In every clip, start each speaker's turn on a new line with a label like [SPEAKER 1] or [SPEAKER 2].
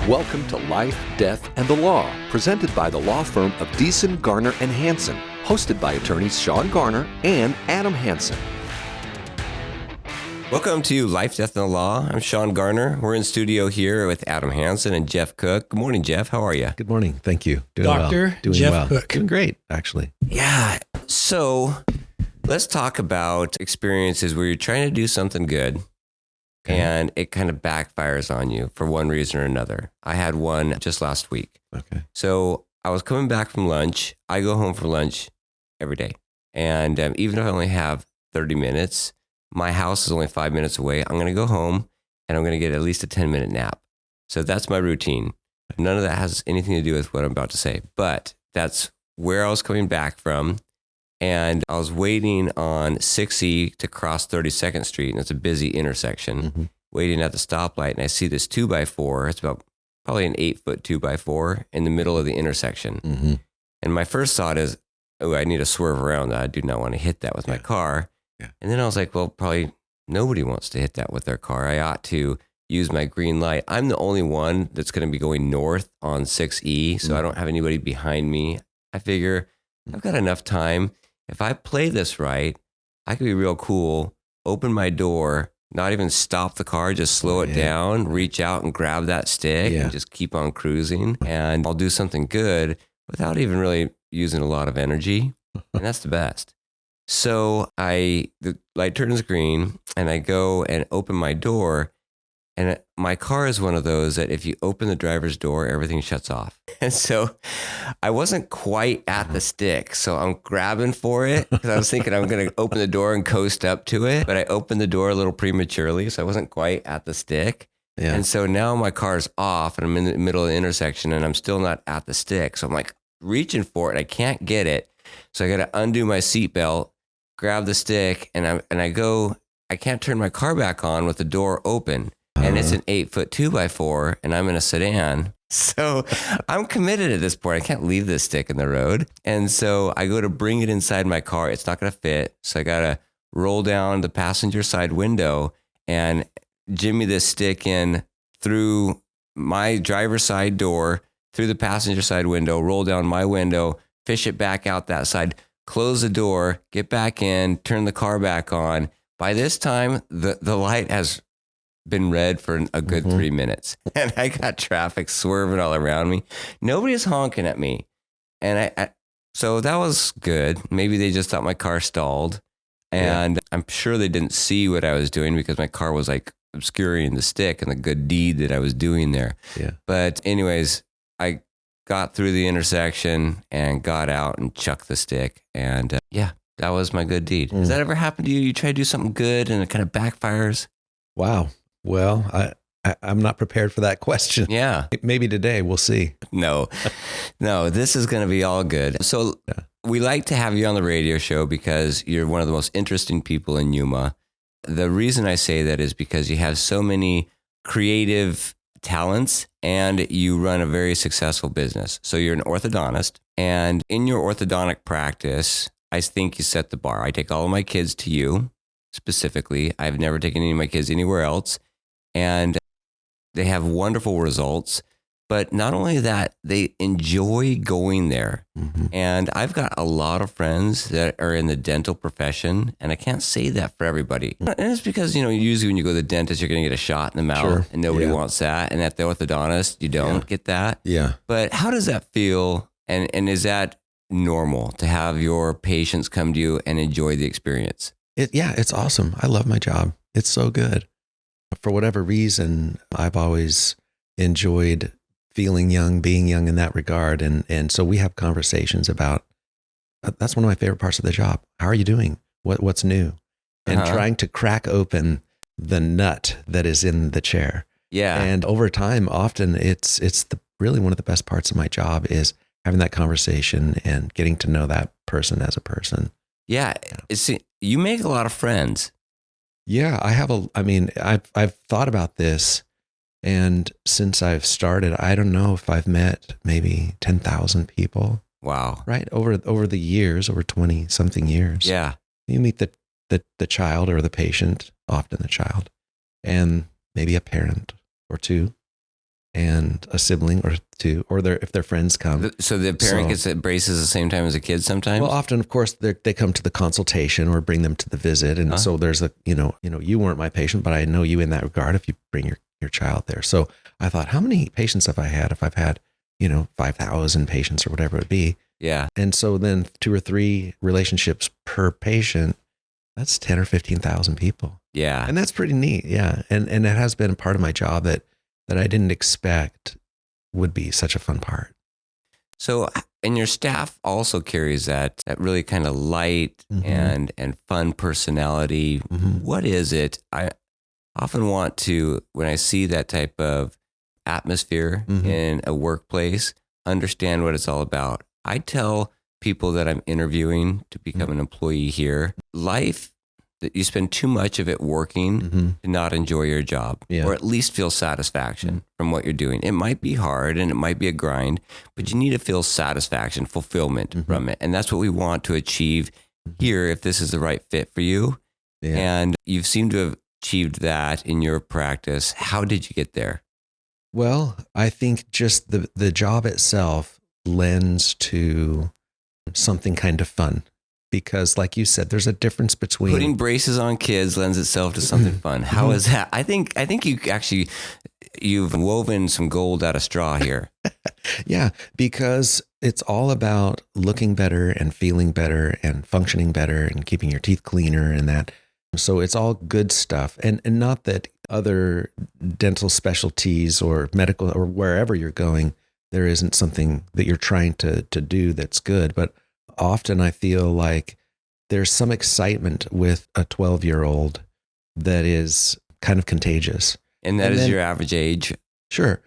[SPEAKER 1] Welcome to Life, Death, and the Law, presented by the law firm of Deason, Garner, and Hansen, hosted by attorneys Sean Garner and Adam Hansen.
[SPEAKER 2] Welcome to Life, Death, and the Law. I'm Sean Garner. We're in studio here with Adam Hansen and Jeff Cook. Good morning, Jeff. How are you?
[SPEAKER 3] Good morning. Thank you. Doing
[SPEAKER 4] Dr.
[SPEAKER 3] well. Doing
[SPEAKER 4] Jeff
[SPEAKER 3] well.
[SPEAKER 4] Cook.
[SPEAKER 3] Doing great, actually.
[SPEAKER 2] Yeah. So let's talk about experiences where you're trying to do something good and it kind of backfires on you for one reason or another. I had one just last week.
[SPEAKER 3] Okay.
[SPEAKER 2] So I was coming back from lunch. I go home for lunch every day. And even if I only have 30 minutes, my house is only 5 minutes away. I'm going to go home and I'm going to get at least a 10-minute nap. So that's my routine. None of that has anything to do with what I'm about to say, but that's where I was coming back from. And I was waiting on 6E to cross 32nd Street, and it's a busy intersection, waiting at the stoplight. And I see this 2x4. It's about probably an 8-foot 2x4 in the middle of the intersection. And my first thought is, oh, I need to swerve around that. I do not want to hit that with my car.
[SPEAKER 3] Yeah.
[SPEAKER 2] And then I was like, well, probably nobody wants to hit that with their car. I ought to use my green light. I'm the only one that's going to be going north on 6E, so I don't have anybody behind me. I figure I've got enough time. If I play this right, I could be real cool, open my door, not even stop the car, just slow it down, reach out and grab that stick and just keep on cruising. And I'll do something good without even really using a lot of energy. And that's the best. So the light turns green and I go and open my door, and my car is one of those that if you open the driver's door, everything shuts off. And so I wasn't quite at the stick. So I'm grabbing for it because I was thinking I'm going to open the door and coast up to it. But I opened the door a little prematurely. So I wasn't quite at the stick.
[SPEAKER 3] Yeah.
[SPEAKER 2] And so now my car's off and I'm in the middle of the intersection and I'm still not at the stick. So I'm like reaching for it. I can't get it. So I got to undo my seatbelt, grab the stick, and I can't turn my car back on with the door open. And it's an 8-foot 2x4 and I'm in a sedan. So I'm committed at this point. I can't leave this stick in the road. And so I go to bring it inside my car. It's not going to fit. So I got to roll down the passenger side window and jimmy this stick in through my driver's side door, through the passenger side window, roll down my window, fish it back out that side, close the door, get back in, turn the car back on. By this time, the light has been red for a good 3 minutes. And I got traffic swerving all around me. Nobody's honking at me. And so that was good. Maybe they just thought my car stalled. And I'm sure they didn't see what I was doing because my car was like obscuring the stick and the good deed that I was doing there.
[SPEAKER 3] Yeah.
[SPEAKER 2] But anyways, I got through the intersection and got out and chucked the stick. And that was my good deed. Has that ever happened to you? You try to do something good and it kind of backfires?
[SPEAKER 3] Wow. Well, I'm not prepared for that question.
[SPEAKER 2] Yeah.
[SPEAKER 3] Maybe today. We'll see.
[SPEAKER 2] No, this is going to be all good. So we like to have you on the radio show because you're one of the most interesting people in Yuma. The reason I say that is because you have so many creative talents and you run a very successful business. So you're an orthodontist, and in your orthodontic practice, I think you set the bar. I take all of my kids to you specifically. I've never taken any of my kids anywhere else. And they have wonderful results. But not only that, they enjoy going there. And I've got a lot of friends that are in the dental profession, and I can't say that for everybody. And it's because, usually when you go to the dentist, you're going to get a shot in the mouth, and nobody wants that. And at the orthodontist, you don't get that.
[SPEAKER 3] Yeah.
[SPEAKER 2] But how does that feel? And is that normal to have your patients come to you and enjoy the experience?
[SPEAKER 3] It's awesome. I love my job. It's so good. For whatever reason, I've always enjoyed feeling young, being young in that regard. And so we have conversations about, that's one of my favorite parts of the job. How are you doing? What's new? And trying to crack open the nut that is in the chair.
[SPEAKER 2] Yeah.
[SPEAKER 3] And over time, often it's really one of the best parts of my job is having that conversation and getting to know that person as a person.
[SPEAKER 2] Yeah. You make a lot of friends.
[SPEAKER 3] Yeah, I've thought about this, and since I've started, I don't know if I've met maybe 10,000 people.
[SPEAKER 2] Wow.
[SPEAKER 3] Right? Over the years, over 20 something years.
[SPEAKER 2] Yeah.
[SPEAKER 3] You meet the child or the patient, often the child, and maybe a parent or two. and a sibling or two, or if their friends come.
[SPEAKER 2] So the parent gets braces at the same time as the kid sometimes?
[SPEAKER 3] Well, often, of course, they come to the consultation or bring them to the visit. And so there's you weren't my patient, but I know you in that regard if you bring your child there. So I thought, how many patients have I had? If I've had, 5,000 patients or whatever it would be.
[SPEAKER 2] Yeah.
[SPEAKER 3] And so then 2 or 3 relationships per patient, that's 10 or 15,000 people.
[SPEAKER 2] Yeah.
[SPEAKER 3] And that's pretty neat. Yeah. And it has been a part of my job that I didn't expect would be such a fun part.
[SPEAKER 2] So, and your staff also carries that really kind of light and fun personality. What is it? I often want to, when I see that type of atmosphere in a workplace, understand what it's all about. I tell people that I'm interviewing to become an employee here, life, that you spend too much of it working to not enjoy your job or at least feel satisfaction from what you're doing. It might be hard and it might be a grind, but you need to feel satisfaction, fulfillment from it. And that's what we want to achieve here if this is the right fit for you. Yeah. And you seem to have achieved that in your practice. How did you get there?
[SPEAKER 3] Well, I think just the job itself lends to something kind of fun. Because like you said, there's a difference between
[SPEAKER 2] putting braces on kids lends itself to something fun. How is that? I think you've woven some gold out of straw here.
[SPEAKER 3] Yeah, because it's all about looking better and feeling better and functioning better and keeping your teeth cleaner and that. So it's all good stuff. And not that other dental specialties or medical or wherever you're going, there isn't something that you're trying to do that's good. But often I feel like there's some excitement with a 12-year-old that is kind of contagious.
[SPEAKER 2] And that is your average age?
[SPEAKER 3] Sure.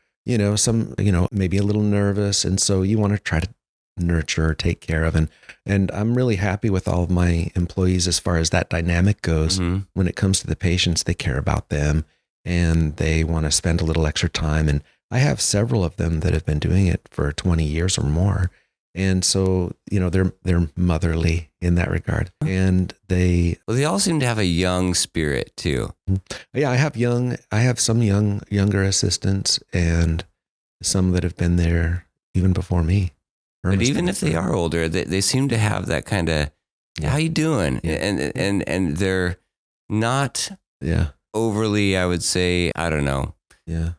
[SPEAKER 3] Some, maybe a little nervous. And so you want to try to nurture, take care of. And I'm really happy with all of my employees as far as that dynamic goes. When it comes to the patients, they care about them and they want to spend a little extra time. And I have several of them that have been doing it for 20 years or more. And so, they're motherly in that regard. And they
[SPEAKER 2] all seem to have a young spirit too.
[SPEAKER 3] Yeah, I have some younger assistants and some that have been there even before me.
[SPEAKER 2] But even if they are older, they seem to have that kind of, how you doing?
[SPEAKER 3] Yeah.
[SPEAKER 2] And they're not overly, I would say, I don't know.
[SPEAKER 3] Yeah.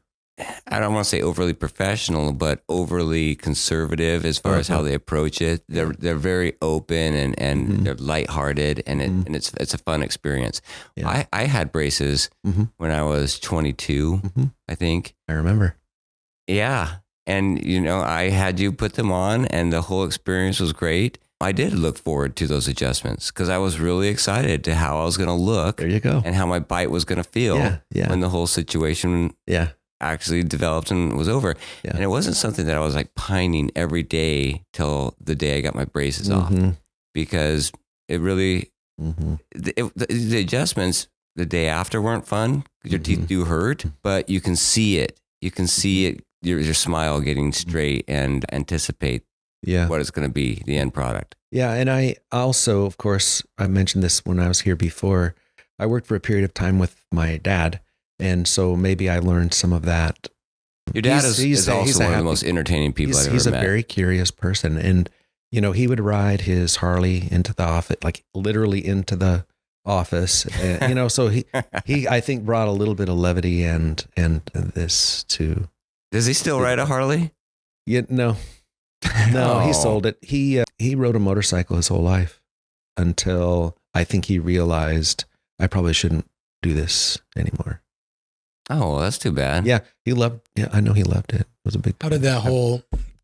[SPEAKER 2] I don't want to say overly professional, but overly conservative as far as how they approach it. They're very open and they're lighthearted and it's a fun experience. Yeah. I had braces when I was 22, I think.
[SPEAKER 3] I remember.
[SPEAKER 2] Yeah. And, I had you put them on and the whole experience was great. I did look forward to those adjustments because I was really excited to how I was going to look.
[SPEAKER 3] There you go.
[SPEAKER 2] And how my bite was going to feel when the whole situation actually developed and was over. Yeah. And it wasn't something that I was like pining every day till the day I got my braces off, because it really, the adjustments the day after weren't fun because your teeth do hurt, but you can see it. You can see it, your smile getting straight and anticipate what it's going to be, the end product.
[SPEAKER 3] Yeah. And I also, of course, I mentioned this when I was here before, I worked for a period of time with my dad. And so maybe I learned some of that.
[SPEAKER 2] Your dad is also one of the most entertaining people I've ever met. He's
[SPEAKER 3] a very curious person. And, he would ride his Harley into the office, like literally into the office. And, so he I think brought a little bit of levity and this to.
[SPEAKER 2] Does he still ride a Harley?
[SPEAKER 3] Yeah, no, he sold it. He rode a motorcycle his whole life until I think he realized I probably shouldn't do this anymore.
[SPEAKER 2] Oh, well, that's too bad.
[SPEAKER 3] Yeah, I know he loved it. It was a big.
[SPEAKER 4] How did that whole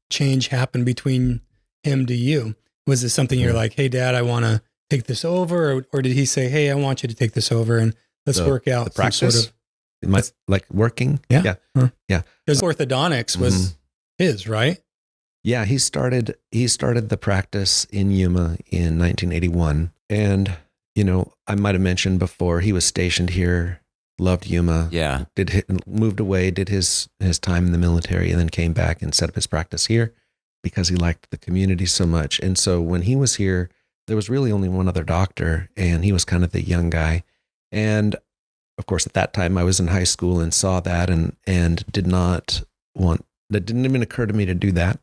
[SPEAKER 4] change happen between him to you? Was it something you're like, hey, Dad, I want to take this over? Or did he say, hey, I want you to take this over and let's work out some sort of.
[SPEAKER 3] Like working?
[SPEAKER 4] Yeah.
[SPEAKER 3] Huh. Yeah.
[SPEAKER 4] Because orthodontics was his, right?
[SPEAKER 3] Yeah, he started the practice in Yuma in 1981. And, I might have mentioned before, he was stationed here, loved Yuma.
[SPEAKER 2] Yeah.
[SPEAKER 3] Moved away, did his time in the military, and then came back and set up his practice here because he liked the community so much. And so when he was here, there was really only one other doctor, and he was kind of the young guy. And of course, at that time, I was in high school and saw that and did not didn't even occur to me to do that.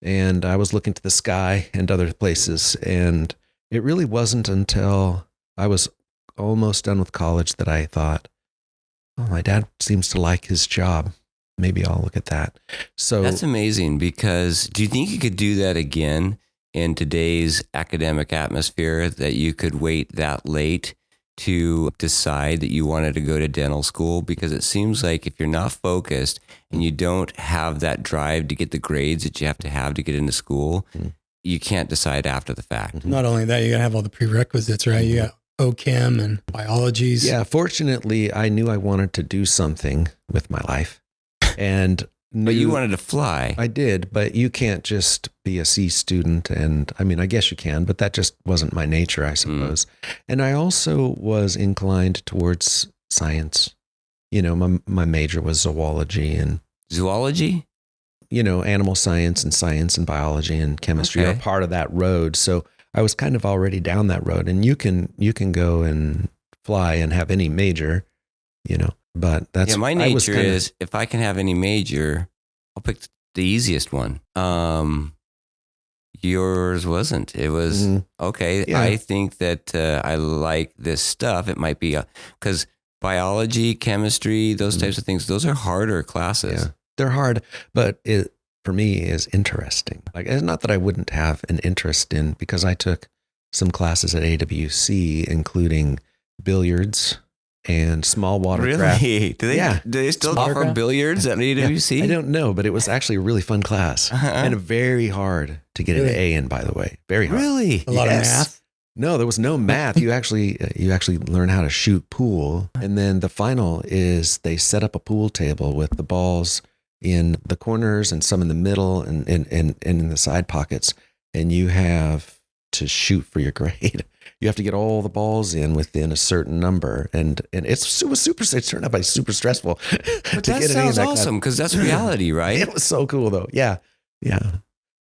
[SPEAKER 3] And I was looking to the sky and other places. And it really wasn't until I was almost done with college that I thought, oh, my dad seems to like his job. Maybe I'll look at that. So
[SPEAKER 2] that's amazing, because do you think you could do that again in today's academic atmosphere, that you could wait that late to decide that you wanted to go to dental school? Because it seems like if you're not focused and you don't have that drive to get the grades that you have to get into school, you can't decide after the fact.
[SPEAKER 4] Not only that, you got to have all the prerequisites, right? You got OChem and biologies.
[SPEAKER 3] Yeah, fortunately, I knew I wanted to do something with my life. And
[SPEAKER 2] but you wanted to fly.
[SPEAKER 3] I did, but you can't just be a C student. And I mean, I guess you can, but that just wasn't my nature, I suppose. And I also was inclined towards science. You know, my major was zoology and
[SPEAKER 2] zoology.
[SPEAKER 3] You know, animal science and biology and chemistry are part of that road. So I was kind of already down that road. And you can go and fly and have any major, you know. But that's
[SPEAKER 2] my nature is, if I can have any major, I'll pick the easiest one. Yours wasn't. It was okay. Yeah. I think that I like this stuff. It might be because biology, chemistry, those types of things, those are harder classes.
[SPEAKER 3] Yeah. They're hard, but it for me is interesting. Like, it's not that I wouldn't have an interest in, because I took some classes at AWC, including billiards and small watercraft.
[SPEAKER 2] Really? Do they still offer billiards at AWC?
[SPEAKER 3] Yeah, I don't know, but it was actually a really fun class and very hard to get an A in, by the way. Very hard.
[SPEAKER 2] Really?
[SPEAKER 4] A lot of math?
[SPEAKER 3] No, there was no math. You actually learn how to shoot pool. And then the final is they set up a pool table with the balls in the corners and some in the middle and in the side pockets. And you have to shoot for your grade. You have to get all the balls in within a certain number, and it turned out super stressful.
[SPEAKER 2] But that sounds awesome, because that's reality, right?
[SPEAKER 3] It was so cool though. Yeah.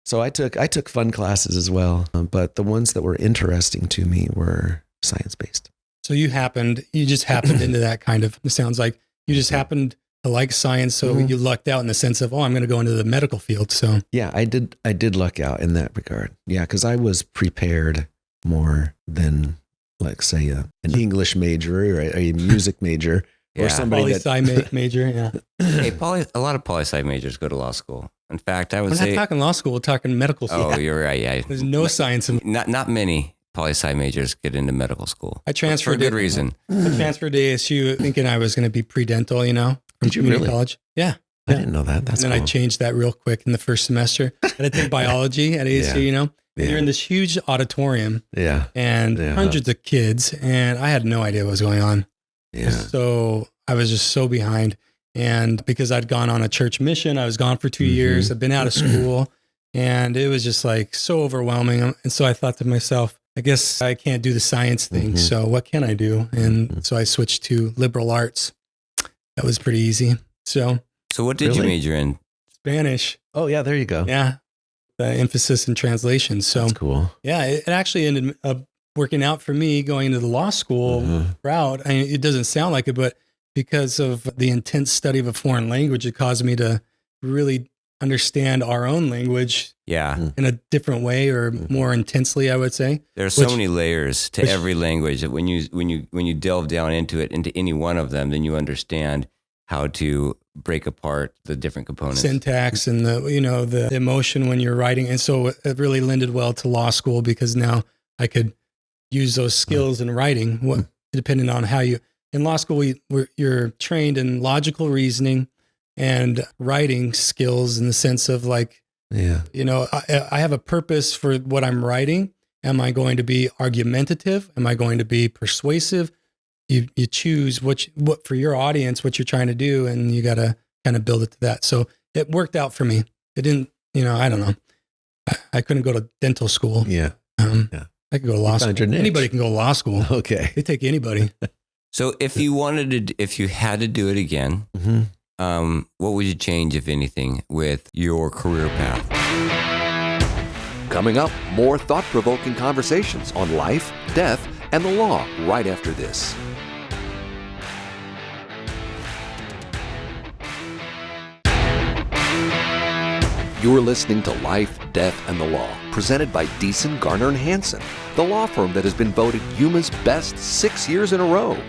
[SPEAKER 3] So I took fun classes as well, but the ones that were interesting to me were science based.
[SPEAKER 4] So you just happened into that kind of. It sounds like you just happened to like science, so you lucked out in the sense of, I'm going to go into the medical field. So
[SPEAKER 3] yeah, I did luck out in that regard. Yeah, because I was prepared more than, like, say, an English major or a music major or somebody
[SPEAKER 4] poli-sci major. Yeah.
[SPEAKER 2] Hey, a lot of poli-sci majors go to law school. In fact, I would say,
[SPEAKER 4] we're not talking law school, we're talking medical school.
[SPEAKER 2] Oh, you're right. Yeah,
[SPEAKER 4] there's no science in.
[SPEAKER 2] Not many poli-sci majors get into medical school.
[SPEAKER 4] I transferred
[SPEAKER 2] for a good reason.
[SPEAKER 4] I transferred to ASU thinking I was going to be pre-dental. You know, from
[SPEAKER 3] Did you really?
[SPEAKER 4] College. Yeah.
[SPEAKER 3] I didn't know that. That's
[SPEAKER 4] and then
[SPEAKER 3] cool.
[SPEAKER 4] I changed that real quick in the first semester. I had to take biology at ASU. You know. You're in this huge auditorium and hundreds of kids, and I had no idea what was going on.
[SPEAKER 3] Yeah.
[SPEAKER 4] So I was just so behind. And because I'd gone on a church mission, I was gone for 2 years. I'd been out of school, and it was just like so overwhelming. And so I thought to myself, I guess I can't do the science thing. So what can I do? And so I switched to liberal arts. That was pretty easy. So
[SPEAKER 2] what did you major in?
[SPEAKER 4] Spanish.
[SPEAKER 3] Oh, yeah. There you go.
[SPEAKER 4] Yeah. The emphasis in translation. So
[SPEAKER 3] that's cool.
[SPEAKER 4] Yeah, it actually ended up working out for me going into the law school route. I mean, it doesn't sound like it, but because of the intense study of a foreign language, it caused me to really understand our own language in a different way, or more intensely, I would say.
[SPEAKER 2] There are so many layers to every language that when you delve down into any one of them, then you understand how to break apart the different components. Syntax
[SPEAKER 4] and the emotion when you're writing. And so it really lended well to law school, because now I could use those skills in writing, depending on how in law school, you're trained in logical reasoning and writing skills in the sense of like, I have a purpose for what I'm writing. Am I going to be argumentative? Am I going to be persuasive? You choose what for your audience, what you're trying to do, and you got to kind of build it to that. So it worked out for me. It didn't, I don't know. I couldn't go to dental school.
[SPEAKER 3] Yeah.
[SPEAKER 4] I could go to law school. Anybody can go to law school.
[SPEAKER 3] Okay.
[SPEAKER 4] They take anybody.
[SPEAKER 2] So if you had to do it again, what would you change, if anything, with your career path?
[SPEAKER 1] Coming up, more thought-provoking conversations on life, death, and the law right after this. You're listening to Life, Death, and the Law, presented by Deason, Garner, and Hansen, the law firm that has been voted Yuma's best 6 years in a row.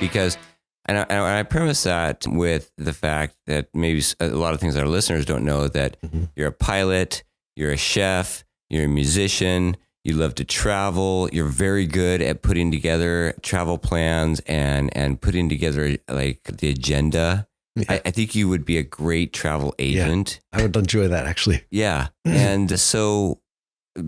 [SPEAKER 2] Because, and I premise that with the fact that maybe a lot of things our listeners don't know, that you're a pilot, you're a chef, you're a musician, you love to travel, you're very good at putting together travel plans and putting together like the agenda. Yeah. I think you would be a great travel agent.
[SPEAKER 3] Yeah, I would enjoy that, actually.
[SPEAKER 2] Yeah. And so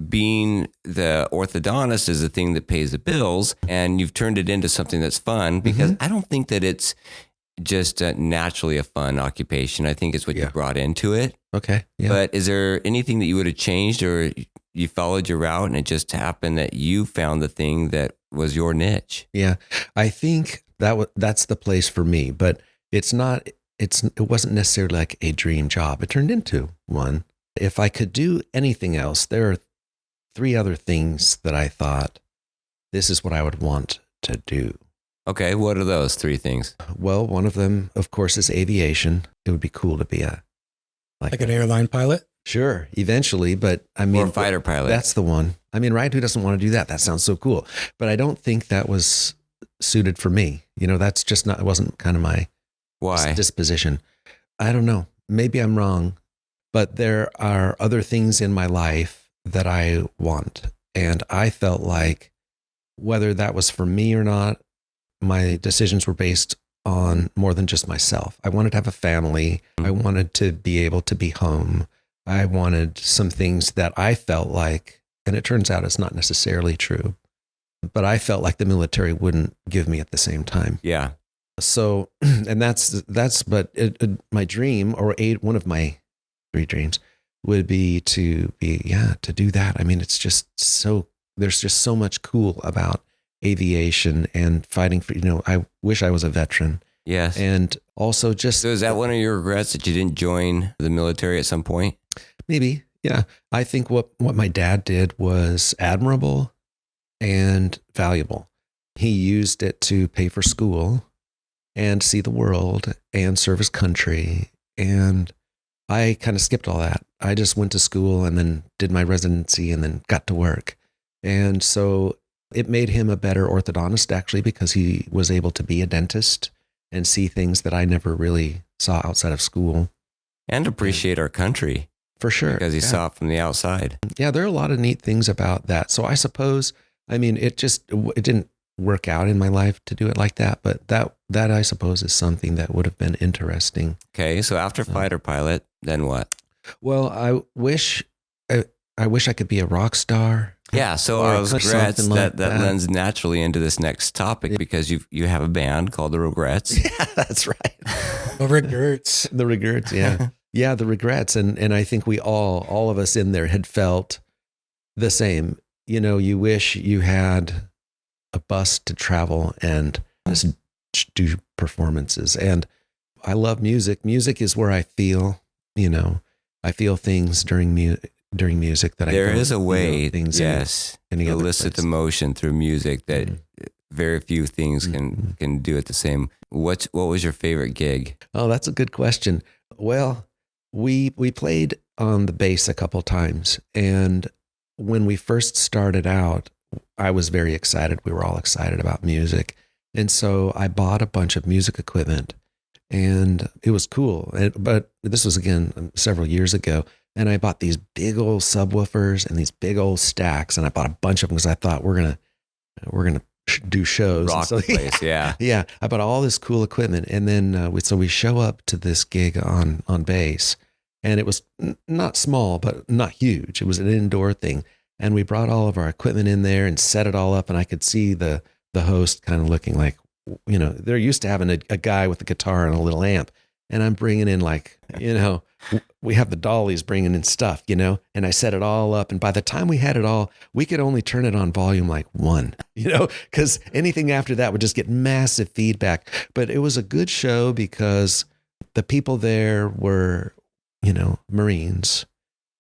[SPEAKER 2] being the orthodontist is the thing that pays the bills, and you've turned it into something that's fun, because I don't think that it's just naturally a fun occupation. I think it's what you brought into it.
[SPEAKER 3] Okay. Yeah.
[SPEAKER 2] But is there anything that you would have changed, or you followed your route and it just happened that you found the thing that was your niche?
[SPEAKER 3] Yeah. I think that's the place for me, but it wasn't necessarily like a dream job. It turned into one. If I could do anything else, there are 3 other things that I thought, this is what I would want to do.
[SPEAKER 2] Okay. What are those 3 things?
[SPEAKER 3] Well, one of them, of course, is aviation. It would be cool to be
[SPEAKER 4] like an airline pilot.
[SPEAKER 3] Sure, eventually, but I mean,
[SPEAKER 2] or a fighter pilot.
[SPEAKER 3] That's the one. I mean, right? Who doesn't want to do that? That sounds so cool. But I don't think that was suited for me. That's just not. It wasn't kind of my disposition. I don't know. Maybe I'm wrong, but there are other things in my life that I want, and I felt like whether that was for me or not, my decisions were based on more than just myself. I wanted to have a family. I wanted to be able to be home. I wanted some things that I felt like, and it turns out it's not necessarily true, but I felt like the military wouldn't give me at the same time.
[SPEAKER 2] Yeah.
[SPEAKER 3] So, and my dream, or one of my 3 dreams, would be to do that. I mean, it's just there's just so much cool about aviation and fighting for, I wish I was a veteran.
[SPEAKER 2] Yes.
[SPEAKER 3] And also just.
[SPEAKER 2] So is that one of your regrets, that you didn't join the military at some point?
[SPEAKER 3] Maybe. Yeah. I think what my dad did was admirable and valuable. He used it to pay for school and see the world and serve his country. And I kind of skipped all that. I just went to school and then did my residency and then got to work. And so it made him a better orthodontist, actually, because he was able to be a dentist and see things that I never really saw outside of school.
[SPEAKER 2] And appreciate our country.
[SPEAKER 3] For sure.
[SPEAKER 2] Because he saw it from the outside.
[SPEAKER 3] Yeah, there are a lot of neat things about that. So I suppose, I mean, it didn't work out in my life to do it like that, but that I suppose is something that would have been interesting.
[SPEAKER 2] Okay, so after fighter pilot, then what?
[SPEAKER 3] Well, I wish I could be a rock star.
[SPEAKER 2] Yeah, so I was regrets that lends naturally into this next topic, because you have a band called the Regrets.
[SPEAKER 3] Yeah, that's right.
[SPEAKER 4] The Regrets.
[SPEAKER 3] The Regrets, yeah. Yeah, the Regrets. And I think we all of us in there had felt the same. You wish you had a bus to travel and just do performances. And I love music. Music is where I feel, I feel things during music that
[SPEAKER 2] there is a way, to elicit emotion through music that very few things can do it the same. What was your favorite gig?
[SPEAKER 3] Oh, that's a good question. Well, we played on the bass a couple times, and when we first started out, I was very excited. We were all excited about music, and so I bought a bunch of music equipment, and it was cool. But this was again several years ago. And I bought these big old subwoofers and these big old stacks, and I bought a bunch of them because I thought we're gonna do shows.
[SPEAKER 2] Rock the place, yeah.
[SPEAKER 3] Yeah, I bought all this cool equipment, and then we show up to this gig on bass, and it was not small but not huge. It was an indoor thing, and we brought all of our equipment in there and set it all up, and I could see the host kind of looking like, they're used to having a guy with a guitar and a little amp, and I'm bringing in we have the dollies bringing in stuff, and I set it all up. And by the time we had it all, we could only turn it on volume like 1, because anything after that would just get massive feedback. But it was a good show because the people there were, Marines,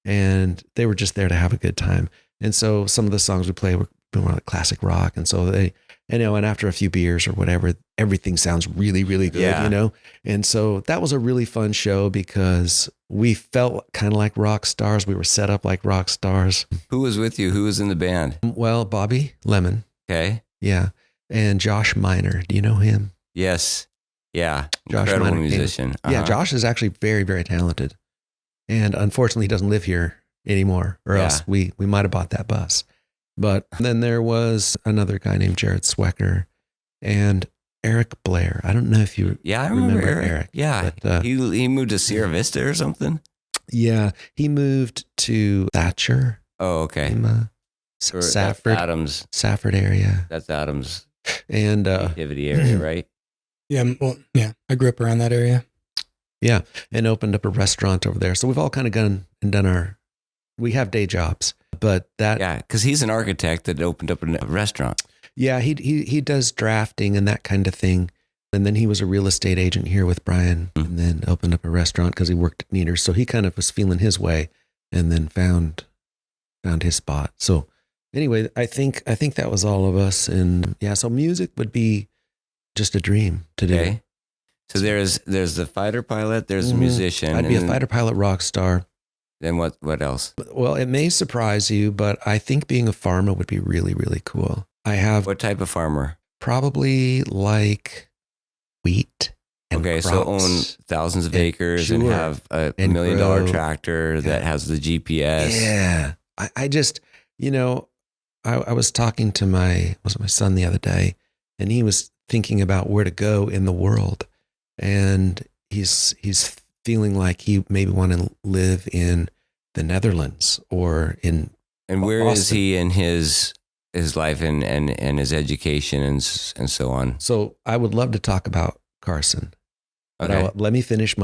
[SPEAKER 3] and they were just there to have a good time. And so some of the songs we played were more like classic rock. And so and after a few beers or whatever, everything sounds really, really good, And so that was a really fun show because we felt kind of like rock stars. We were set up like rock stars.
[SPEAKER 2] Who was with you? Who was in the band?
[SPEAKER 3] Well, Bobby Lemon.
[SPEAKER 2] Okay.
[SPEAKER 3] Yeah. And Josh Miner. Do you know him?
[SPEAKER 2] Yes. Yeah.
[SPEAKER 3] Josh
[SPEAKER 2] Incredible
[SPEAKER 3] Miner.
[SPEAKER 2] musician.
[SPEAKER 3] Yeah. Josh is actually very, very talented. And unfortunately, he doesn't live here anymore, or else we might have bought that bus. But then there was another guy named Jared Swecker and Eric Blair. I don't know if you
[SPEAKER 2] I remember
[SPEAKER 3] Eric.
[SPEAKER 2] Yeah.
[SPEAKER 3] But,
[SPEAKER 2] he moved to Sierra Vista or something?
[SPEAKER 3] Yeah. He moved to Thatcher.
[SPEAKER 2] Oh, okay.
[SPEAKER 3] Safford.
[SPEAKER 2] Adams.
[SPEAKER 3] Safford area.
[SPEAKER 2] That's Adams.
[SPEAKER 3] And
[SPEAKER 2] activity area, right?
[SPEAKER 4] Yeah. Well, yeah. I grew up around that area.
[SPEAKER 3] Yeah. And opened up a restaurant over there. So we've all kind of gone and done we have day jobs, but
[SPEAKER 2] because he's an architect that opened up a restaurant.
[SPEAKER 3] Yeah. He does drafting and that kind of thing. And then he was a real estate agent here with Brian and then opened up a restaurant because he worked at Neater's. So he kind of was feeling his way and then found his spot. So anyway, I think that was all of us. And yeah, so music would be just a dream to do.
[SPEAKER 2] Okay. So there's the fighter pilot, there's a musician.
[SPEAKER 3] I'd be a fighter pilot rock star.
[SPEAKER 2] Then what else?
[SPEAKER 3] Well, it may surprise you, but I think being a farmer would be really, really cool. I have
[SPEAKER 2] what type of farmer?
[SPEAKER 3] Probably like wheat. And
[SPEAKER 2] okay,
[SPEAKER 3] crops.
[SPEAKER 2] so own thousands of acres and have a $1 million tractor that has the GPS.
[SPEAKER 3] Yeah. I just, I was talking to my son the other day, and he was thinking about where to go in the world. And he's feeling like he maybe want to live in the Netherlands or in
[SPEAKER 2] And where
[SPEAKER 3] Boston.
[SPEAKER 2] is he in his life and his education and so on?
[SPEAKER 3] So I would love to talk about Carson. But
[SPEAKER 2] Okay.
[SPEAKER 3] let me finish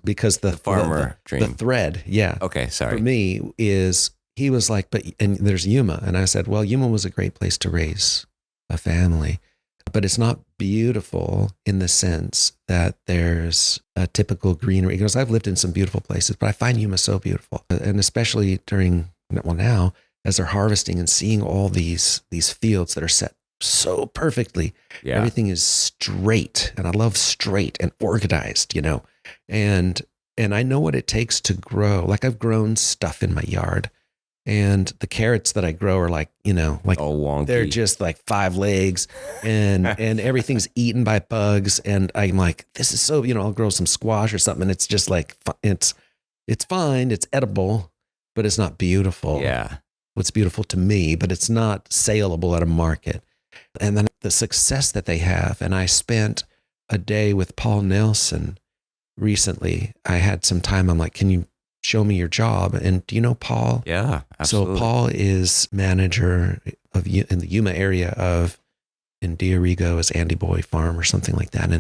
[SPEAKER 3] because the
[SPEAKER 2] farmer dream.
[SPEAKER 3] The thread, yeah.
[SPEAKER 2] Okay, sorry.
[SPEAKER 3] For me is he was like, and there's Yuma. And I said, well, Yuma was a great place to raise a family, but it's not beautiful in the sense that there's a typical greenery. Because I've lived in some beautiful places, but I find Yuma so beautiful. And especially now, as they're harvesting and seeing all these fields that are set so perfectly.
[SPEAKER 2] Yeah.
[SPEAKER 3] Everything is straight. And I love straight and organized, and I know what it takes to grow. Like I've grown stuff in my yard, and the carrots that I grow are like
[SPEAKER 2] all wonky.
[SPEAKER 3] They're just like 5 legs and everything's eaten by bugs. And I'm like, this is so, I'll grow some squash or something. And it's just like, it's fine. It's edible, but it's not beautiful.
[SPEAKER 2] Yeah.
[SPEAKER 3] What's beautiful to me, but it's not saleable at a market. And then the success that they have. And I spent a day with Paul Nelson recently. I had some time. I'm like, can you show me your job? And do you know Paul?
[SPEAKER 2] Yeah, absolutely.
[SPEAKER 3] So Paul is manager in the Yuma area in Diorigo as Andy Boy Farm or something like that.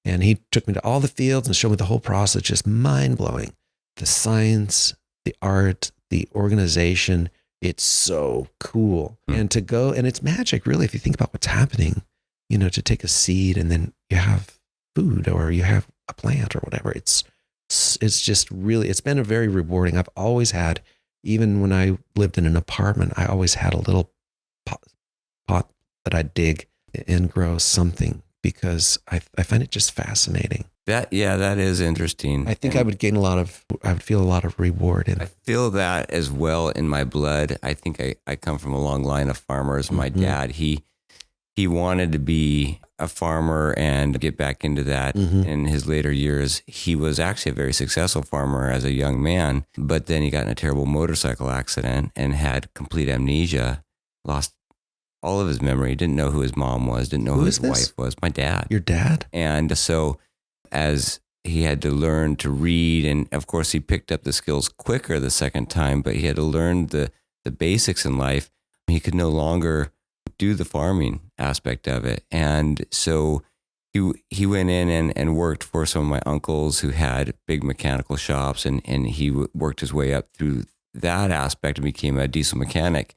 [SPEAKER 3] And he took me to all the fields and showed me the whole process, just mind blowing. The science, the art, the organization. It's so cool. And to go, and it's magic really, if you think about what's happening, to take a seed and then you have food or you have a plant or whatever. It's just really, it's been a very rewarding. I've always had, even when I lived in an apartment, I always had a little pot that I'd dig and grow something because I find it just fascinating.
[SPEAKER 2] That is interesting.
[SPEAKER 3] I think I would feel a lot of reward in
[SPEAKER 2] I
[SPEAKER 3] it.
[SPEAKER 2] feel that as well in my blood. I think I come from a long line of farmers. My dad, he wanted to be a farmer and get back into that in his later years. He was actually a very successful farmer as a young man, but then he got in a terrible motorcycle accident and had complete amnesia, lost all of his memory, didn't know who his mom was, didn't know who his wife was. My dad.
[SPEAKER 3] Your dad?
[SPEAKER 2] And so as he had to learn to read, and of course he picked up the skills quicker the second time, but he had to learn the basics in life. He could no longer do the farming aspect of it. And so he went in and worked for some of my uncles who had big mechanical shops, and he worked his way up through that aspect and became a diesel mechanic.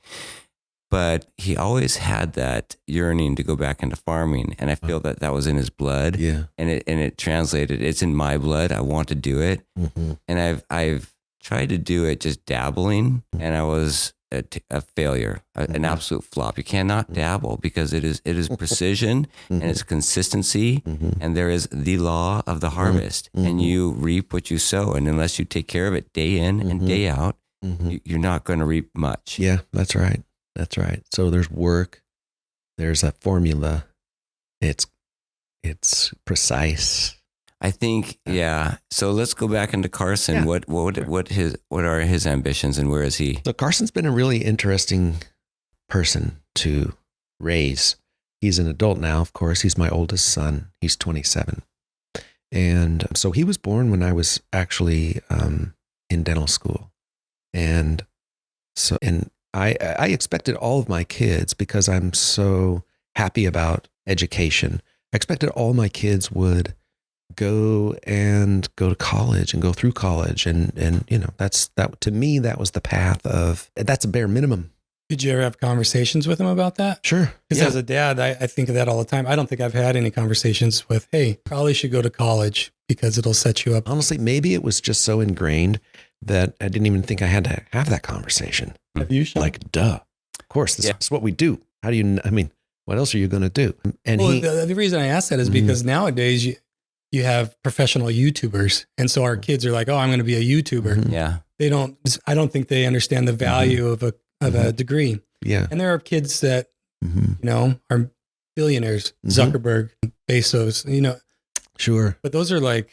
[SPEAKER 2] But he always had that yearning to go back into farming. And I feel that was in his blood.
[SPEAKER 3] Yeah.
[SPEAKER 2] And it translated, it's in my blood. I want to do it. And I've tried to do it just dabbling. And I was a failure, an absolute flop. You cannot dabble because it is precision and it's consistency, and there is the law of the harvest, and you reap what you sow. And unless you take care of it day in and day out, you're not going to reap much.
[SPEAKER 3] Yeah, that's right. That's right. So there's work. There's a formula. It's precise.
[SPEAKER 2] I think, yeah. So let's go back into Carson.
[SPEAKER 3] Yeah.
[SPEAKER 2] What are his ambitions and where is he?
[SPEAKER 3] So Carson's been a really interesting person to raise. He's an adult now, of course. He's my oldest son. He's 27. And so he was born when I was actually in dental school. And I expected all of my kids, because I'm so happy about education, I expected all my kids would go to college and go through college. And that to me, that was the path that's a bare minimum.
[SPEAKER 4] Did you ever have conversations with him about that?
[SPEAKER 3] Sure.
[SPEAKER 4] Because as a dad, I think of that all the time. I don't think I've had any conversations with, hey, probably should go to college because it'll set you up.
[SPEAKER 3] Honestly, maybe it was just so ingrained that I didn't even think I had to have that conversation.
[SPEAKER 4] Have you, Sean?
[SPEAKER 3] Like, duh. Of course, this is what we do. How do you, what else are you going to do? And
[SPEAKER 4] the reason I ask that is because nowadays you have professional YouTubers. And so our kids are like, oh, I'm going to be a YouTuber.
[SPEAKER 2] Yeah.
[SPEAKER 4] I don't think they understand the value of a degree.
[SPEAKER 3] Yeah.
[SPEAKER 4] And there are kids that, are billionaires, Zuckerberg, Bezos,
[SPEAKER 3] Sure.
[SPEAKER 4] but those are like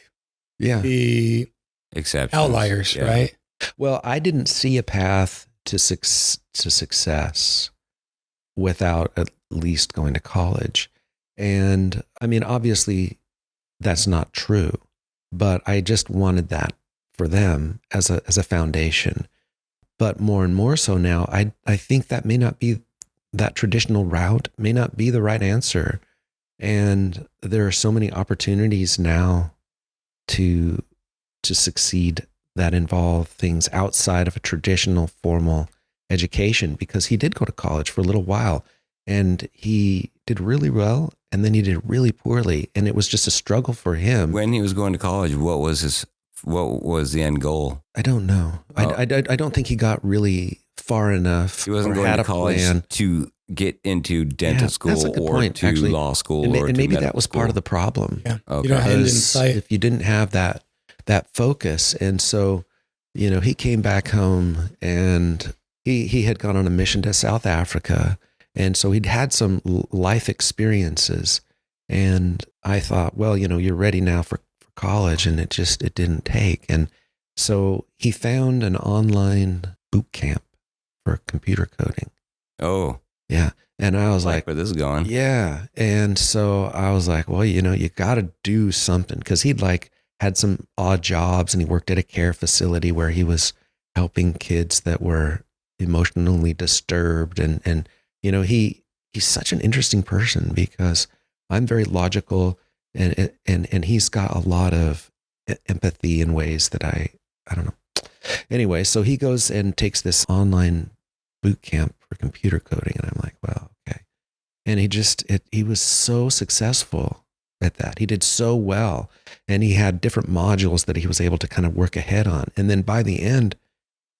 [SPEAKER 4] the
[SPEAKER 2] exceptions,
[SPEAKER 4] outliers, right?
[SPEAKER 3] Well, I didn't see a path to success without at least going to college. And obviously that's not true, but I just wanted that for them as a foundation. But more and more so now, I think that may not be, that traditional route may not be the right answer. And there are so many opportunities now to succeed that involve things outside of a traditional formal education, because he did go to college for a little while and he did really well, and then he did really poorly, and it was just a struggle for him.
[SPEAKER 2] When he was going to college, what was the end goal?
[SPEAKER 3] I don't know. Oh. I don't think he got really far enough.
[SPEAKER 2] He wasn't going to college to get into dental school or to law school,
[SPEAKER 3] and maybe that was part of the problem.
[SPEAKER 4] Yeah,
[SPEAKER 2] okay.
[SPEAKER 4] You don't have end in sight
[SPEAKER 3] if you didn't have that focus. And so, he came back home and he had gone on a mission to South Africa. And so he'd had some life experiences. And I thought, well, you're ready now for college. And it didn't take. And so he found an online boot camp for computer coding.
[SPEAKER 2] Oh.
[SPEAKER 3] Yeah. And I was like,
[SPEAKER 2] where this is going.
[SPEAKER 3] Yeah. And so I was like, well, you got to do something, because he'd had some odd jobs, and he worked at a care facility where he was helping kids that were emotionally disturbed. And he's such an interesting person, because I'm very logical, and he's got a lot of empathy in ways that I don't know. Anyway, so he goes and takes this online boot camp for computer coding, and I'm like, well, okay. And he was so successful at that. He did so well, and he had different modules that he was able to kind of work ahead on. And then by the end,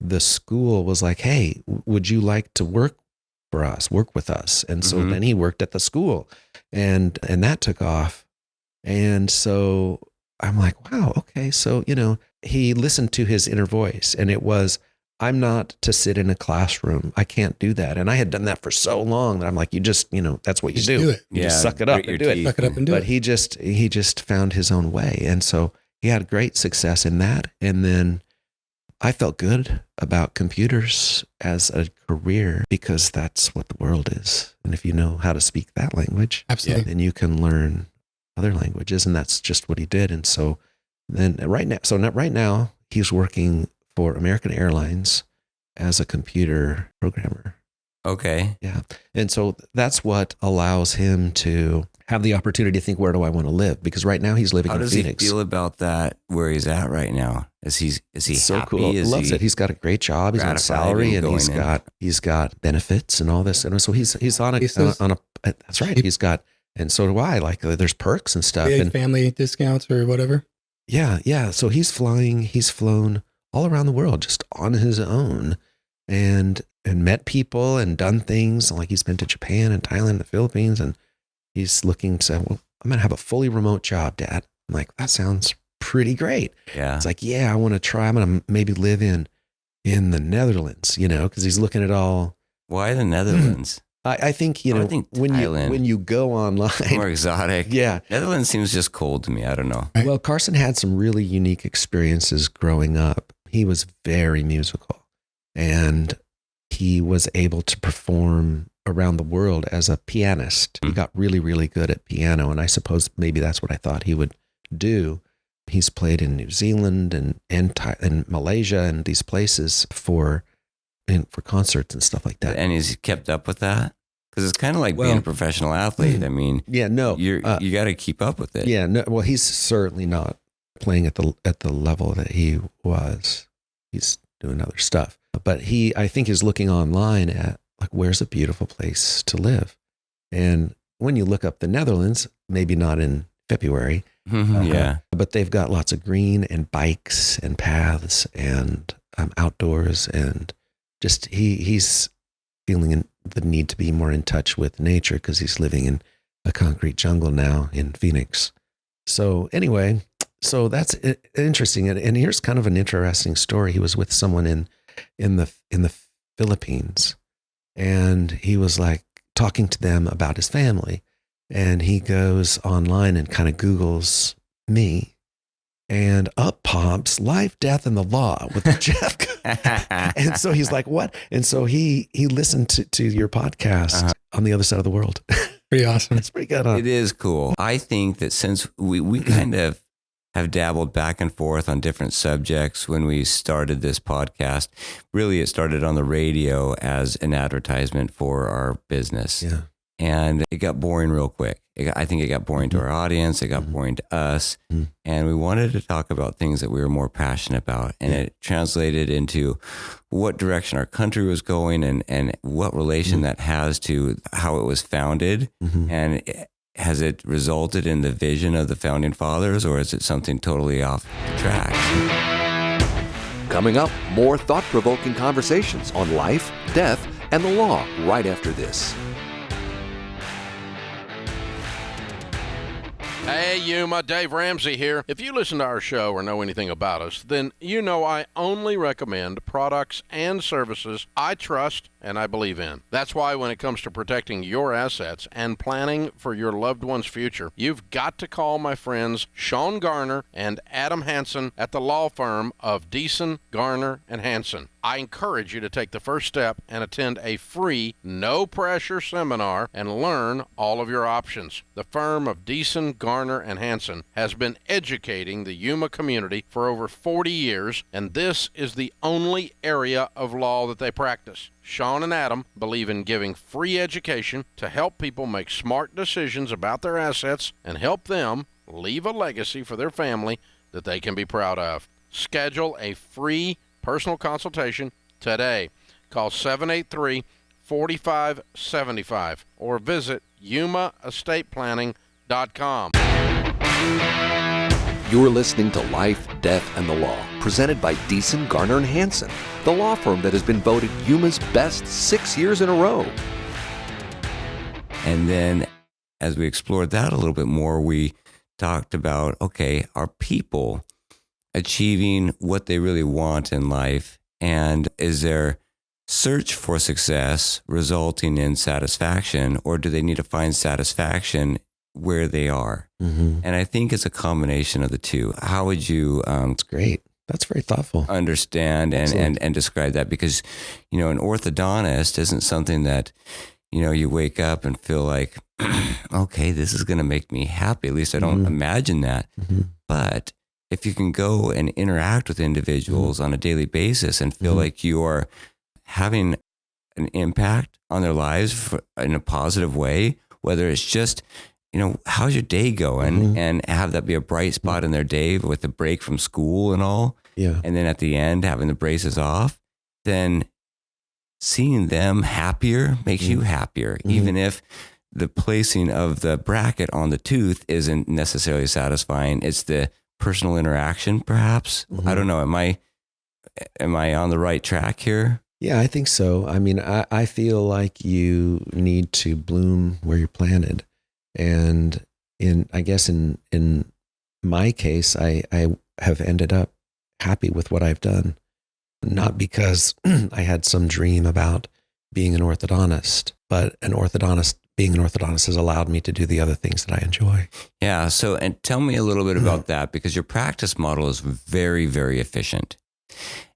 [SPEAKER 3] the school was like, hey, would you like to work with us? And so then he worked at the school, and that took off. And so I'm like, wow, okay. So, he listened to his inner voice, and it was, I'm not to sit in a classroom. I can't do that. And I had done that for so long that I'm like, you just, that's what you do.
[SPEAKER 4] You
[SPEAKER 3] just suck it up and do it.
[SPEAKER 4] Suck it up and do it.
[SPEAKER 3] But he just found his own way. And so he had great success in that. And then I felt good about computers as a career, because that's what the world is. And if you know how to speak that language,
[SPEAKER 4] absolutely,
[SPEAKER 3] then you can learn other languages. And that's just what he did. And so then right now he's working for American Airlines as a computer programmer.
[SPEAKER 2] Okay.
[SPEAKER 3] Yeah. And so that's what allows him to have the opportunity to think, where do I want to live? Because right now he's living in Phoenix.
[SPEAKER 2] How does he feel about that, where he's at right now? Is he
[SPEAKER 3] so
[SPEAKER 2] happy?
[SPEAKER 3] Cool. Loves it. He's got a great job. He's on a salary, and he's got benefits and all this. And so he's on a that's right. He's got, and so do I, there's perks and stuff, and
[SPEAKER 4] family discounts or whatever.
[SPEAKER 3] Yeah. Yeah. So he's flown all around the world just on his own. And met people and done things. Like he's been to Japan and Thailand and the Philippines, and he's looking to say, well, I'm going to have a fully remote job, Dad. I'm like, that sounds pretty great.
[SPEAKER 2] Yeah.
[SPEAKER 3] It's like, yeah, I want to try. I'm going to maybe live in the Netherlands, because he's looking at all.
[SPEAKER 2] Why the Netherlands?
[SPEAKER 3] I think, when you go online.
[SPEAKER 2] More exotic.
[SPEAKER 3] Yeah.
[SPEAKER 2] Netherlands seems just cold to me. I don't know.
[SPEAKER 3] Well, Carson had some really unique experiences growing up. He was very musical, and he was able to perform around the world as a pianist. He got really, really good at piano, and I suppose maybe that's what I thought he would do. He's played in New Zealand and Malaysia and these places for concerts and stuff like that.
[SPEAKER 2] And he's kept up with that? Because it's kind of like being a professional athlete. I mean, you got to keep up with it.
[SPEAKER 3] Yeah, no. Well, he's certainly not playing at the level that he was. He's doing other stuff. But I think is looking online at like, where's a beautiful place to live? And when you look up the Netherlands, maybe not in February, but they've got lots of green and bikes and paths and outdoors, and just he's feeling the need to be more in touch with nature because he's living in a concrete jungle now in Phoenix. So anyway, that's interesting. And here's kind of an interesting story. He was with someone in the Philippines, and he was like talking to them about his family, and he goes online and kind of Googles me, and up pops Life, Death, and the Law with Jeff. And so he's like, what? And so he listened to your podcast on the other side of the world.
[SPEAKER 4] Pretty awesome.
[SPEAKER 3] It's pretty good, huh?
[SPEAKER 2] It is cool. I think that since we kind of have dabbled back and forth on different subjects when we started this podcast, really it started on the radio as an advertisement for our business.
[SPEAKER 3] Yeah.
[SPEAKER 2] And it got boring real quick. I think it got boring to our audience. It got boring to us. And we wanted to talk about things that we were more passionate about. And it translated into what direction our country was going and what relation that has to how it was founded. And has it resulted in the vision of the founding fathers, or is it something totally off the track?
[SPEAKER 1] Coming up, more thought-provoking conversations on life, death, and the law right after this.
[SPEAKER 5] Hey, Yuma, Dave Ramsey here. If you listen to our show or know anything about us, then you know I only recommend products and services I trust and I believe in. That's why when it comes to protecting your assets and planning for your loved one's future, you've got to call my friends Sean Garner and Adam Hansen at the law firm of Deason, Garner, and Hansen. I encourage you to take the first step and attend a free, no-pressure seminar and learn all of your options. The firm of Deason, Garner, and Hansen has been educating the Yuma community for over 40 years, and this is the only area of law that they practice. Sean and Adam believe in giving free education to help people make smart decisions about their assets and help them leave a legacy for their family that they can be proud of. Schedule a free personal consultation today. Call 783-4575 or visit yumaestateplanning.com.
[SPEAKER 1] You're listening to Life, Death, and the Law, presented by Deason, Garner, and Hansen, the law firm that has been voted Yuma's best 6 years in a row.
[SPEAKER 2] And then as we explored that a little bit more, we talked about, okay, are people achieving what they really want in life? And is their search for success resulting in satisfaction, or do they need to find satisfaction where they are? And I think it's a combination of the two. How would you
[SPEAKER 3] That's great. That's very thoughtful.
[SPEAKER 2] Understand and describe that? Because, an orthodontist isn't something that, you wake up and feel like, okay, this is going to make me happy. At least I don't imagine that. But if you can go and interact with individuals on a daily basis and feel like you are having an impact on their lives in a positive way, whether it's just, how's your day going, and have that be a bright spot in their day with a break from school and all. Yeah. And then at the end, having the braces off, then seeing them happier makes you happier, even if the placing of the bracket on the tooth isn't necessarily satisfying. It's the personal interaction, perhaps. I don't know. Am I on the right track here?
[SPEAKER 3] Yeah, I think so. I mean, I feel like you need to bloom where you're planted. And I guess in my case, I have ended up happy with what I've done, not because I had some dream about being an orthodontist, but being an orthodontist has allowed me to do the other things that I enjoy.
[SPEAKER 2] Yeah. So, and tell me a little bit about that, because your practice model is very, very efficient.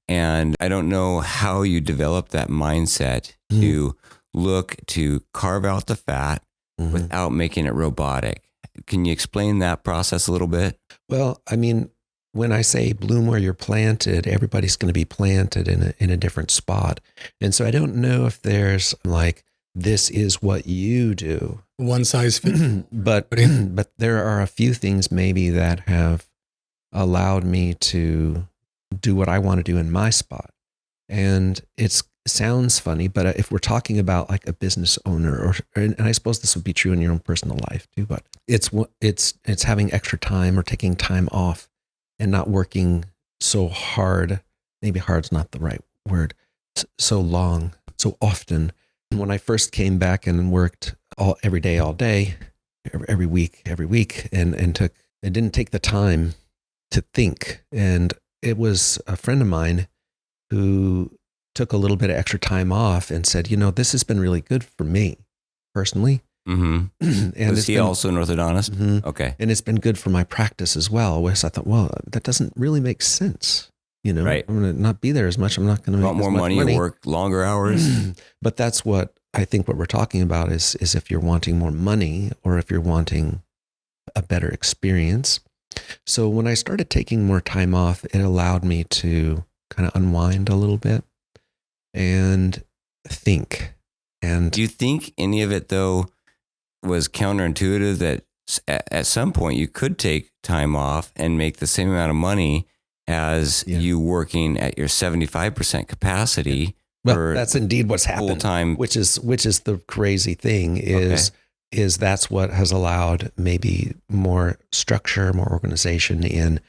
[SPEAKER 2] And I don't know how you develop that mindset to look to carve out the fat without making it robotic. Can you explain that process a little bit?
[SPEAKER 3] Well, I mean, when I say bloom where you're planted, everybody's going to be planted in a different spot. And so I don't know if there's like, this is what you do.
[SPEAKER 4] One size fits.
[SPEAKER 3] but there are a few things maybe that have allowed me to do what I want to do in my spot. And it sounds funny, but if we're talking about like a business owner, and I suppose this would be true in your own personal life too, but it's having extra time or taking time off and not working so hard. Maybe hard's not the right word. So long, so often. When I first came back and worked every day, all day, every week, and didn't take the time to think. And it was a friend of mine who took a little bit of extra time off and said, this has been really good for me personally.
[SPEAKER 2] Mm-hmm.
[SPEAKER 3] And
[SPEAKER 2] was he also an orthodontist?
[SPEAKER 3] Mm-hmm.
[SPEAKER 2] Okay.
[SPEAKER 3] And it's been good for my practice as well. So I thought, well, that doesn't really make sense.
[SPEAKER 2] Right.
[SPEAKER 3] I'm going to not be there as much. I'm not going to make
[SPEAKER 2] more money and work longer hours.
[SPEAKER 3] But that's what I think what we're talking about is if you're wanting more money or if you're wanting a better experience. So when I started taking more time off, it allowed me to kind of unwind a little bit and think. And
[SPEAKER 2] do you think any of it though was counterintuitive, that at some point you could take time off and make the same amount of money as you working at your 75% capacity?
[SPEAKER 3] Well, that's indeed what's happened.
[SPEAKER 2] Full-time.
[SPEAKER 3] Which is the crazy thing is that's what has allowed maybe more structure, more organization in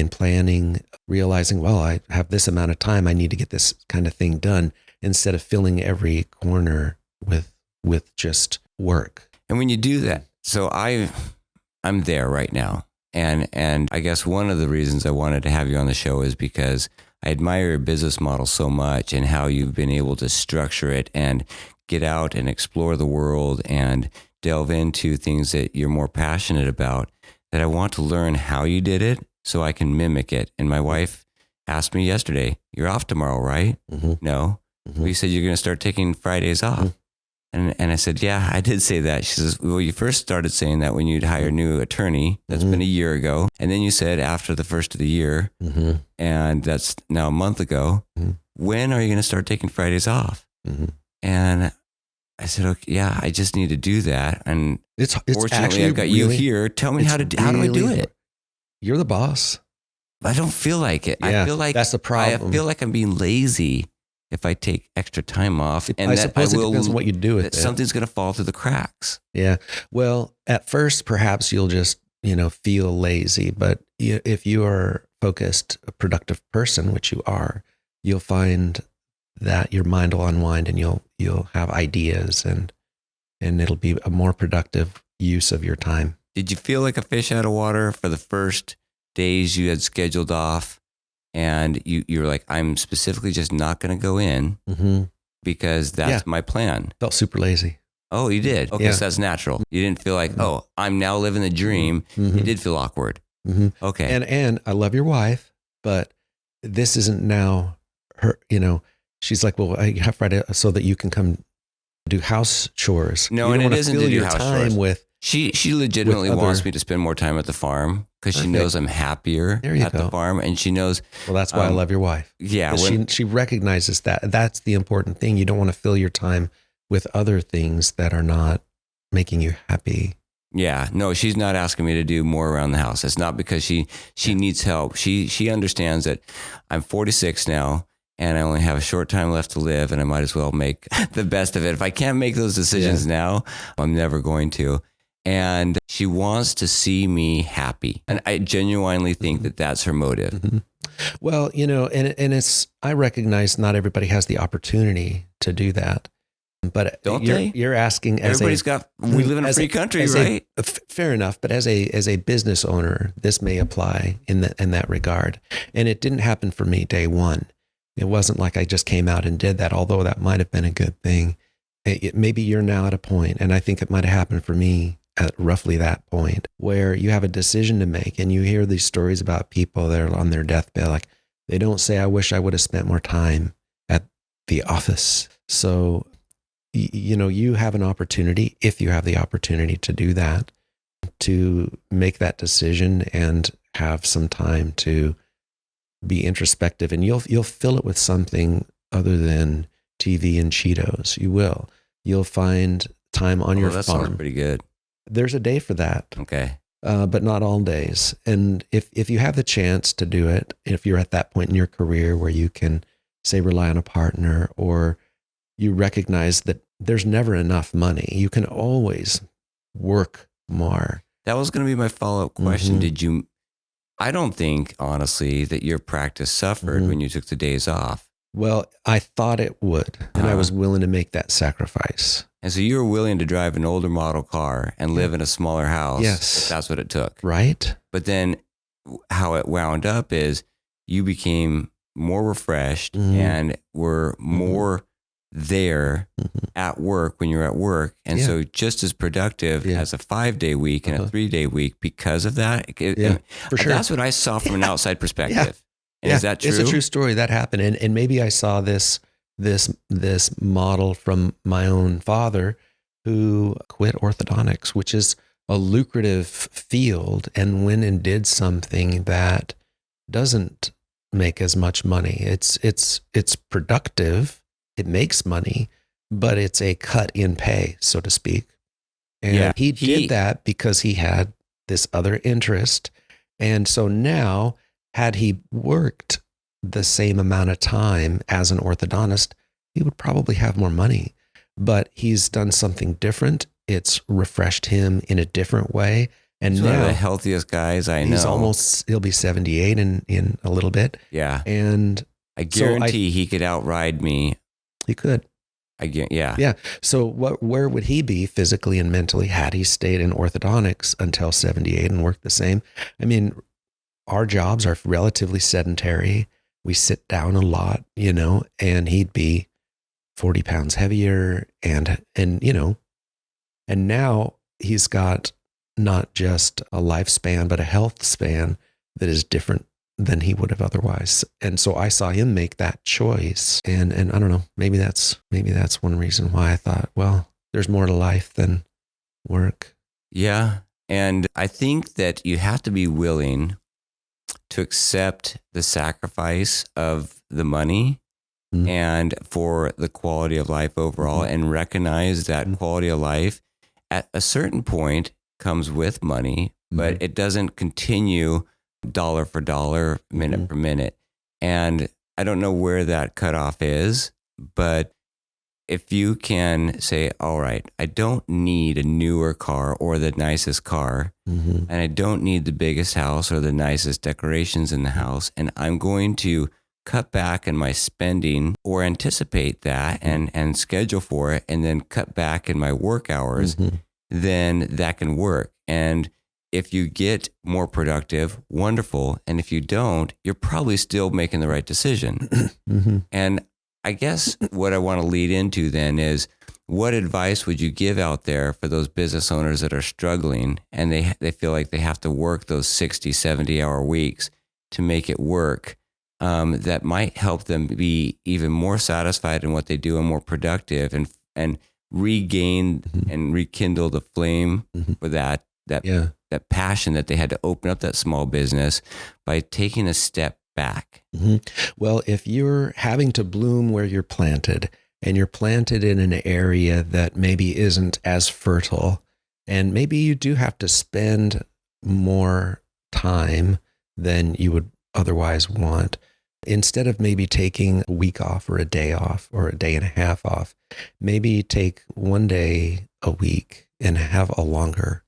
[SPEAKER 3] planning, realizing, well, I have this amount of time, I need to get this kind of thing done, instead of filling every corner with just work.
[SPEAKER 2] And when you do that, so I'm there right now. And I guess one of the reasons I wanted to have you on the show is because I admire your business model so much and how you've been able to structure it and get out and explore the world and delve into things that you're more passionate about, that I want to learn how you did it so I can mimic it. And my wife asked me yesterday, "You're off tomorrow, right?"
[SPEAKER 3] Mm-hmm.
[SPEAKER 2] No. Mm-hmm. Well, you said you're going to start taking Fridays off. Mm-hmm. And I said, yeah, I did say that. She says, well, you first started saying that when you'd hire a new attorney. That's been a year ago. And then you said after the first of the year, and that's now a month ago. When are you going to start taking Fridays off? And I said, okay, yeah, I just need to do that. And
[SPEAKER 3] it's
[SPEAKER 2] fortunately, I've got you here. Tell me how do I do it?
[SPEAKER 3] You're the boss.
[SPEAKER 2] I don't feel like it.
[SPEAKER 3] Yeah,
[SPEAKER 2] I feel like
[SPEAKER 3] that's the problem.
[SPEAKER 2] I feel like I'm being lazy if I take extra time off. And
[SPEAKER 3] I suppose it depends on what you do with it.
[SPEAKER 2] Something's going to fall through the cracks.
[SPEAKER 3] Yeah. Well, at first, perhaps you'll just, feel lazy. But if you are focused, a productive person, which you are, you'll find that your mind will unwind and you'll have ideas and it'll be a more productive use of your time.
[SPEAKER 2] Did you feel like a fish out of water for the first days you had scheduled off? And you were like, I'm specifically just not going to go in because that's my plan.
[SPEAKER 3] Felt super lazy.
[SPEAKER 2] Oh, you did? Okay, so that's natural. You didn't feel like, oh, I'm now living the dream. You did feel awkward. Okay.
[SPEAKER 3] And I love your wife, but this isn't now her, she's like, well, I have Friday so that you can come do house chores.
[SPEAKER 2] No, and it isn't to do house chores.
[SPEAKER 3] With
[SPEAKER 2] She legitimately wants me to spend more time at the farm because she knows I'm happier at the farm, and she knows.
[SPEAKER 3] Well, that's why I love your wife.
[SPEAKER 2] Yeah,
[SPEAKER 3] she recognizes that. That's the important thing. You don't want to fill your time with other things that are not making you happy.
[SPEAKER 2] Yeah, no, she's not asking me to do more around the house. It's not because she needs help. She understands that I'm 46 now. And I only have a short time left to live, and I might as well make the best of it. If I can't make those decisions now, I'm never going to. And she wants to see me happy. And I genuinely think that that's her motive.
[SPEAKER 3] Mm-hmm. Well, you know, and it's, I recognize not everybody has the opportunity to do that. But you're asking as
[SPEAKER 2] we live in a free country, right?
[SPEAKER 3] Fair enough. But as a business owner, this may apply in that regard. And it didn't happen for me day one. It wasn't like I just came out and did that, although that might have been a good thing. Maybe you're now at a point, and I think it might have happened for me at roughly that point, where you have a decision to make, and you hear these stories about people that are on their deathbed. Like, they don't say, I wish I would have spent more time at the office. So, you know, you have an opportunity, if you have the opportunity to do that, to make that decision and have some time to be introspective, and you'll fill it with something other than TV and Cheetos. You will. You'll find time on your
[SPEAKER 2] that
[SPEAKER 3] farm.
[SPEAKER 2] Sounds pretty good.
[SPEAKER 3] There's a day for that.
[SPEAKER 2] Okay.
[SPEAKER 3] But not all days. And if you have the chance to do it, if you're at that point in your career where you can, say, rely on a partner, or you recognize that there's never enough money, you can always work more.
[SPEAKER 2] That was going to be my follow-up question.
[SPEAKER 3] Mm-hmm.
[SPEAKER 2] I don't think, honestly, that your practice suffered when you took the days off.
[SPEAKER 3] Well, I thought it would, and I was willing to make that sacrifice.
[SPEAKER 2] And so you were willing to drive an older model car and live in a smaller house.
[SPEAKER 3] Yes.
[SPEAKER 2] If that's what it took.
[SPEAKER 3] Right.
[SPEAKER 2] But then how it wound up is you became more refreshed and were more there at work when you're at work. And so just as productive as a 5-day week and a 3-day week because of that.
[SPEAKER 3] For sure.
[SPEAKER 2] That's what I saw from an outside perspective. And is that true?
[SPEAKER 3] It's a true story. That happened. And maybe I saw this model from my own father, who quit orthodontics, which is a lucrative field, and went and did something that doesn't make as much money. It's productive. It makes money, but it's a cut in pay, so to speak. And he did that because he had this other interest. And so now, had he worked the same amount of time as an orthodontist, he would probably have more money. But he's done something different. It's refreshed him in a different way. And
[SPEAKER 2] he's
[SPEAKER 3] now,
[SPEAKER 2] one of the healthiest guys I know.
[SPEAKER 3] He'll be 78 in a little bit.
[SPEAKER 2] Yeah.
[SPEAKER 3] And
[SPEAKER 2] I guarantee he could outride me.
[SPEAKER 3] He could. Yeah. So where would he be physically and mentally had he stayed in orthodontics until 78 and worked the same? I mean, our jobs are relatively sedentary. We sit down a lot, you know, and he'd be 40 pounds heavier and you know, and now he's got not just a lifespan, but a health span that is different than he would have otherwise. And so I saw him make that choice. And I don't know, maybe that's one reason why I thought, well, there's more to life than work.
[SPEAKER 2] Yeah. And I think that you have to be willing to accept the sacrifice of the money and for the quality of life overall, and recognize that quality of life at a certain point comes with money, but it doesn't continue dollar for dollar, minute per minute. And I don't know where that cutoff is, but if you can say, all right, I don't need a newer car or the nicest car, and I don't need the biggest house or the nicest decorations in the house, and I'm going to cut back in my spending or anticipate that and schedule for it, and then cut back in my work hours, then that can work. And if you get more productive, wonderful. And if you don't, you're probably still making the right decision. And I guess what I want to lead into then is, what advice would you give out there for those business owners that are struggling and they feel like they have to work those 60, 70-hour weeks to make it work, that might help them be even more satisfied in what they do and more productive and regain and rekindle the flame for that passion that they had to open up that small business by taking a step back?
[SPEAKER 3] Well, if you're having to bloom where you're planted, and you're planted in an area that maybe isn't as fertile, and maybe you do have to spend more time than you would otherwise want, instead of maybe taking a week off or a day off or a day and a half off, maybe take one day a week and have a longer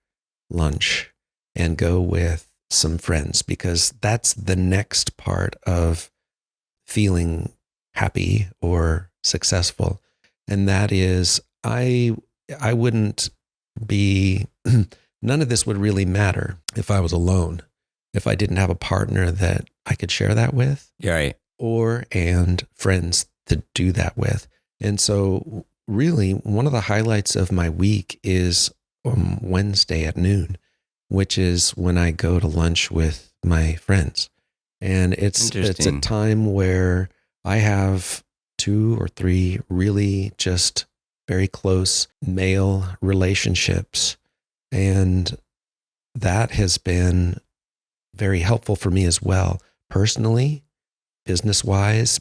[SPEAKER 3] lunch and go with some friends, because that's the next part of feeling happy or successful. And that is, I wouldn't be, none of this would really matter if I was alone, if I didn't have a partner that I could share that with.
[SPEAKER 2] Right.
[SPEAKER 3] And friends to do that with. And so really one of the highlights of my week is Wednesday at noon, which is when I go to lunch with my friends. And it's a time where I have 2 or 3 really just very close male relationships. And that has been very helpful for me as well, personally, business-wise,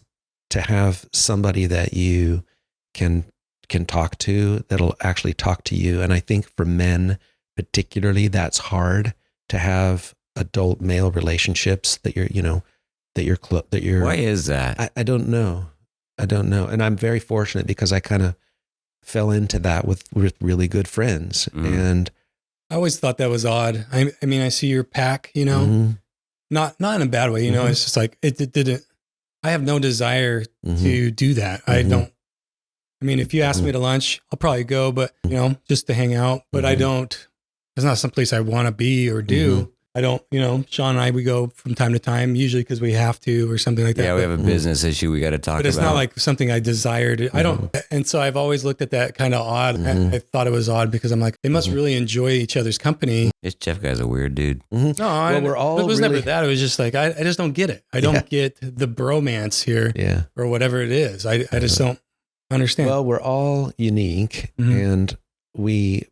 [SPEAKER 3] to have somebody that you can talk to that'll actually talk to you. And I think for men particularly, that's hard to have adult male relationships that you're. Why is that? I don't know. And I'm very fortunate because I kind of fell into that with really good friends. And
[SPEAKER 4] I always thought that was odd. I mean, I see your pack, not in a bad way, it's just like, it didn't, I have no desire to do that. I don't, I mean, if you ask me to lunch, I'll probably go, but just to hang out, but I don't, it's not someplace I want to be or do. I don't, Sean and I, we go from time to time, usually because we have to or something like that.
[SPEAKER 2] Yeah, we have a business issue we got to talk about.
[SPEAKER 4] But it's not like something I desired. I don't, and so I've always looked at that kind of odd. I thought it was odd because I'm like, they must really enjoy each other's company.
[SPEAKER 2] This Jeff guy's a weird dude.
[SPEAKER 4] No, it was never that. It was just like, I just don't get it. I don't get the bromance here or whatever it is. I just don't understand.
[SPEAKER 3] Well, we're all unique and we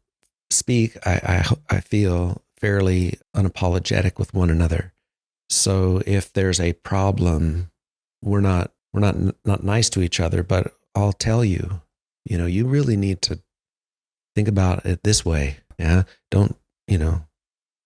[SPEAKER 3] speak, I feel, fairly unapologetic with one another. So if there's a problem, we're not nice to each other, but I'll tell you, you really need to think about it this way. Yeah. Don't,
[SPEAKER 4] Are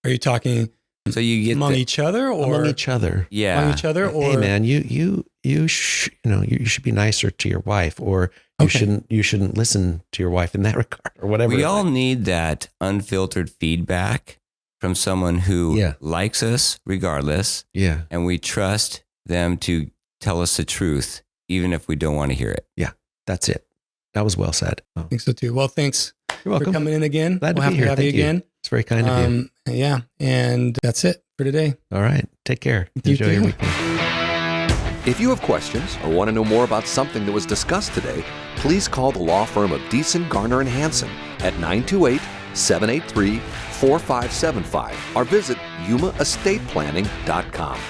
[SPEAKER 4] you talking
[SPEAKER 2] so you get
[SPEAKER 4] among each other or
[SPEAKER 3] among each other?
[SPEAKER 2] Yeah.
[SPEAKER 4] Among each other or
[SPEAKER 3] hey man, you should be nicer to your wife, or you shouldn't listen to your wife in that regard, or whatever.
[SPEAKER 2] We all need that unfiltered feedback from someone who likes us regardless.
[SPEAKER 3] Yeah.
[SPEAKER 2] And we trust them to tell us the truth, even if we don't want to hear it.
[SPEAKER 3] Yeah. That's it. That was well said.
[SPEAKER 4] I think so too. Well, thanks
[SPEAKER 3] You're welcome.
[SPEAKER 4] for coming in again.
[SPEAKER 3] Glad to
[SPEAKER 4] we'll
[SPEAKER 3] be
[SPEAKER 4] have
[SPEAKER 3] here.
[SPEAKER 4] to have you again.
[SPEAKER 3] It's very kind of you.
[SPEAKER 4] Yeah. And that's it for today.
[SPEAKER 3] All right. Take care. Enjoy your weekend.
[SPEAKER 1] If you have questions or want to know more about something that was discussed today, please call the law firm of Deason, Garner, and Hansen at 928-783-4575 or visit yumaestateplanning.com.